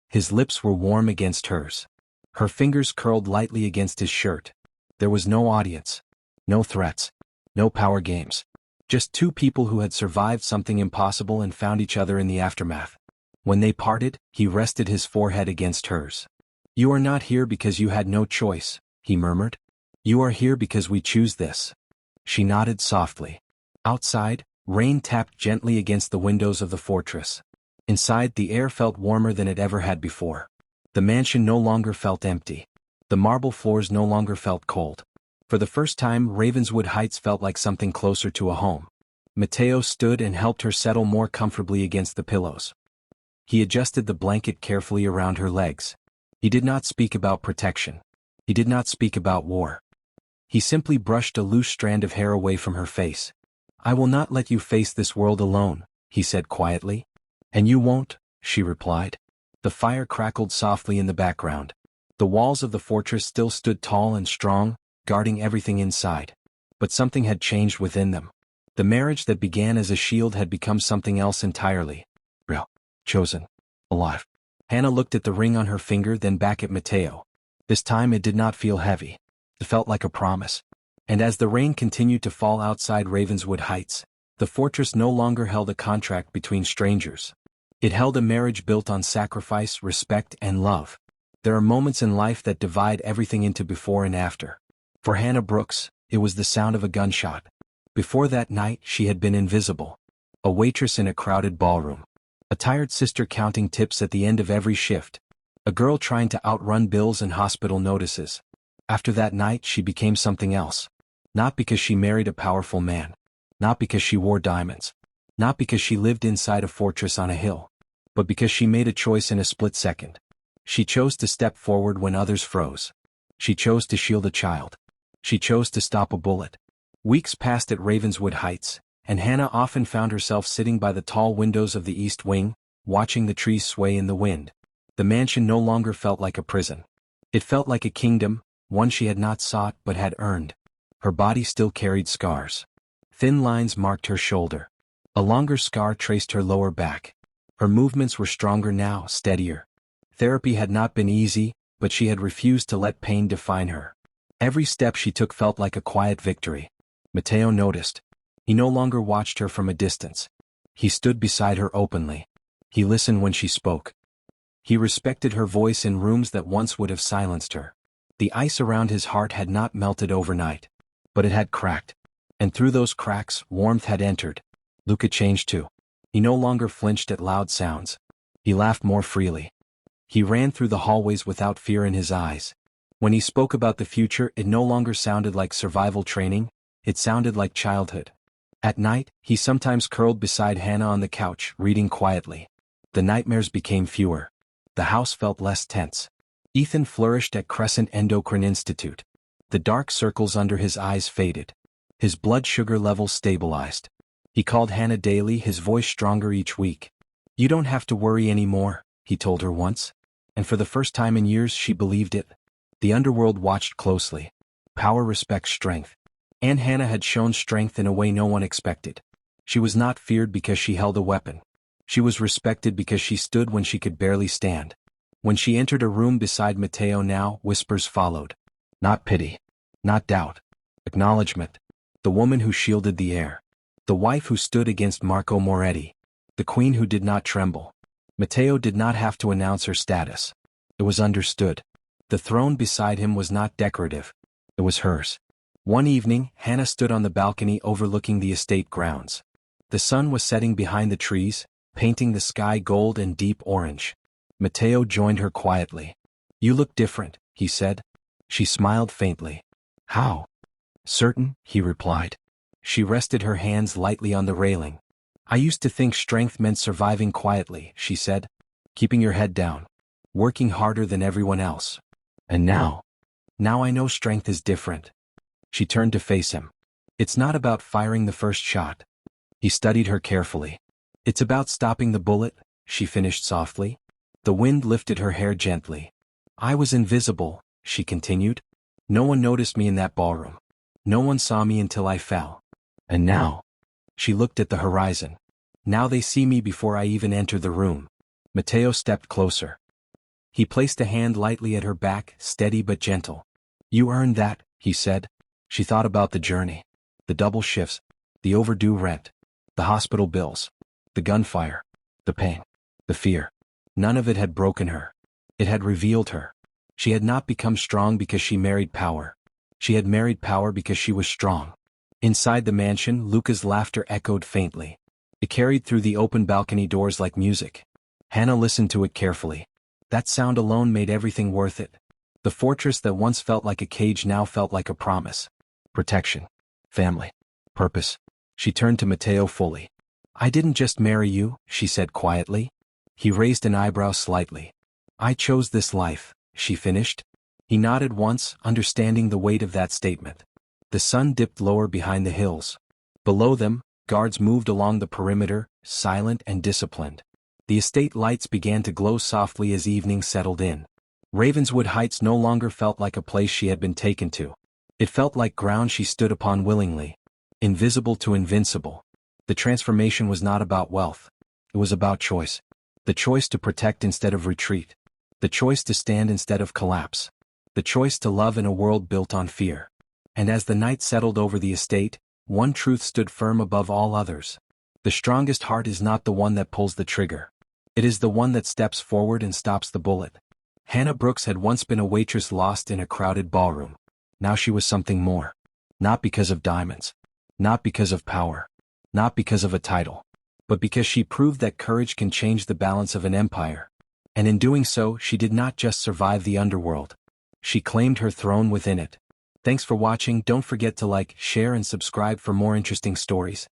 His lips were warm against hers. Her fingers curled lightly against his shirt. There was no audience. No threats. No power games. Just two people who had survived something impossible and found each other in the aftermath. When they parted, he rested his forehead against hers. "You are not here because you had no choice," he murmured. "You are here because we choose this." She nodded softly. Outside, rain tapped gently against the windows of the fortress. Inside, the air felt warmer than it ever had before. The mansion no longer felt empty. The marble floors no longer felt cold. For the first time, Ravenswood Heights felt like something closer to a home. Matteo stood and helped her settle more comfortably against the pillows. He adjusted the blanket carefully around her legs. He did not speak about protection. He did not speak about war. He simply brushed a loose strand of hair away from her face. "I will not let you face this world alone," he said quietly. "And you won't," she replied. The fire crackled softly in the background. The walls of the fortress still stood tall and strong, guarding everything inside. But something had changed within them. The marriage that began as a shield had become something else entirely. Real. Chosen. Alive. Hannah looked at the ring on her finger, then back at Matteo. This time it did not feel heavy. It felt like a promise. And as the rain continued to fall outside Ravenswood Heights, the fortress no longer held a contract between strangers. It held a marriage built on sacrifice, respect, and love. There are moments in life that divide everything into before and after. For Hannah Brooks, it was the sound of a gunshot. Before that night, she had been invisible. A waitress in a crowded ballroom. A tired sister counting tips at the end of every shift. A girl trying to outrun bills and hospital notices. After that night, she became something else. Not because she married a powerful man. Not because she wore diamonds. Not because she lived inside a fortress on a hill. But because she made a choice in a split second. She chose to step forward when others froze. She chose to shield a child. She chose to stop a bullet. Weeks passed at Ravenswood Heights, and Hannah often found herself sitting by the tall windows of the East Wing, watching the trees sway in the wind. The mansion no longer felt like a prison. It felt like a kingdom, one she had not sought but had earned. Her body still carried scars. Thin lines marked her shoulder. A longer scar traced her lower back. Her movements were stronger now, steadier. Therapy had not been easy, but she had refused to let pain define her. Every step she took felt like a quiet victory. Matteo noticed. He no longer watched her from a distance. He stood beside her openly. He listened when she spoke. He respected her voice in rooms that once would have silenced her. The ice around his heart had not melted overnight, but it had cracked. And through those cracks, warmth had entered. Luca changed too. He no longer flinched at loud sounds. He laughed more freely. He ran through the hallways without fear in his eyes. When he spoke about the future, it no longer sounded like survival training, it sounded like childhood. At night, he sometimes curled beside Hannah on the couch, reading quietly. The nightmares became fewer. The house felt less tense. Ethan flourished at Crescent Endocrine Institute. The dark circles under his eyes faded. His blood sugar levels stabilized. He called Hannah daily, his voice stronger each week. "You don't have to worry anymore," he told her once. And for the first time in years she believed it. The underworld watched closely. Power respects strength. And Hannah had shown strength in a way no one expected. She was not feared because she held a weapon. She was respected because she stood when she could barely stand. When she entered a room beside Matteo now, whispers followed. Not pity. Not doubt. Acknowledgement. The woman who shielded the air. The wife who stood against Marco Moretti. The queen who did not tremble. Matteo did not have to announce her status. It was understood. The throne beside him was not decorative. It was hers. One evening, Hannah stood on the balcony overlooking the estate grounds. The sun was setting behind the trees, painting the sky gold and deep orange. Matteo joined her quietly. "You look different," he said. She smiled faintly. "How?" "Certain," he replied. She rested her hands lightly on the railing. "I used to think strength meant surviving quietly," she said. "Keeping your head down. Working harder than everyone else. And now I know strength is different." She turned to face him. "It's not about firing the first shot." He studied her carefully. "It's about stopping the bullet," she finished softly. The wind lifted her hair gently. "I was invisible," she continued. "No one noticed me in that ballroom. No one saw me until I fell. And now," she looked at the horizon. "Now they see me before I even enter the room." Matteo stepped closer. He placed a hand lightly at her back, steady but gentle. "You earned that," he said. She thought about the journey. The double shifts. The overdue rent. The hospital bills. The gunfire. The pain. The fear. None of it had broken her. It had revealed her. She had not become strong because she married power. She had married power because she was strong. Inside the mansion, Luca's laughter echoed faintly. It carried through the open balcony doors like music. Hannah listened to it carefully. That sound alone made everything worth it. The fortress that once felt like a cage now felt like a promise. Protection. Family. Purpose. She turned to Matteo fully. "I didn't just marry you," she said quietly. He raised an eyebrow slightly. "I chose this life," she finished. He nodded once, understanding the weight of that statement. The sun dipped lower behind the hills. Below them, guards moved along the perimeter, silent and disciplined. The estate lights began to glow softly as evening settled in. Ravenswood Heights no longer felt like a place she had been taken to. It felt like ground she stood upon willingly. Invisible to invincible. The transformation was not about wealth. It was about choice. The choice to protect instead of retreat. The choice to stand instead of collapse. The choice to love in a world built on fear. And as the night settled over the estate, one truth stood firm above all others. The strongest heart is not the one that pulls the trigger. It is the one that steps forward and stops the bullet. Hannah Brooks had once been a waitress lost in a crowded ballroom. Now she was something more. Not because of diamonds. Not because of power. Not because of a title. But because she proved that courage can change the balance of an empire. And in doing so, she did not just survive the underworld. She claimed her throne within it. Thanks for watching. Don't forget to like, share and subscribe for more interesting stories.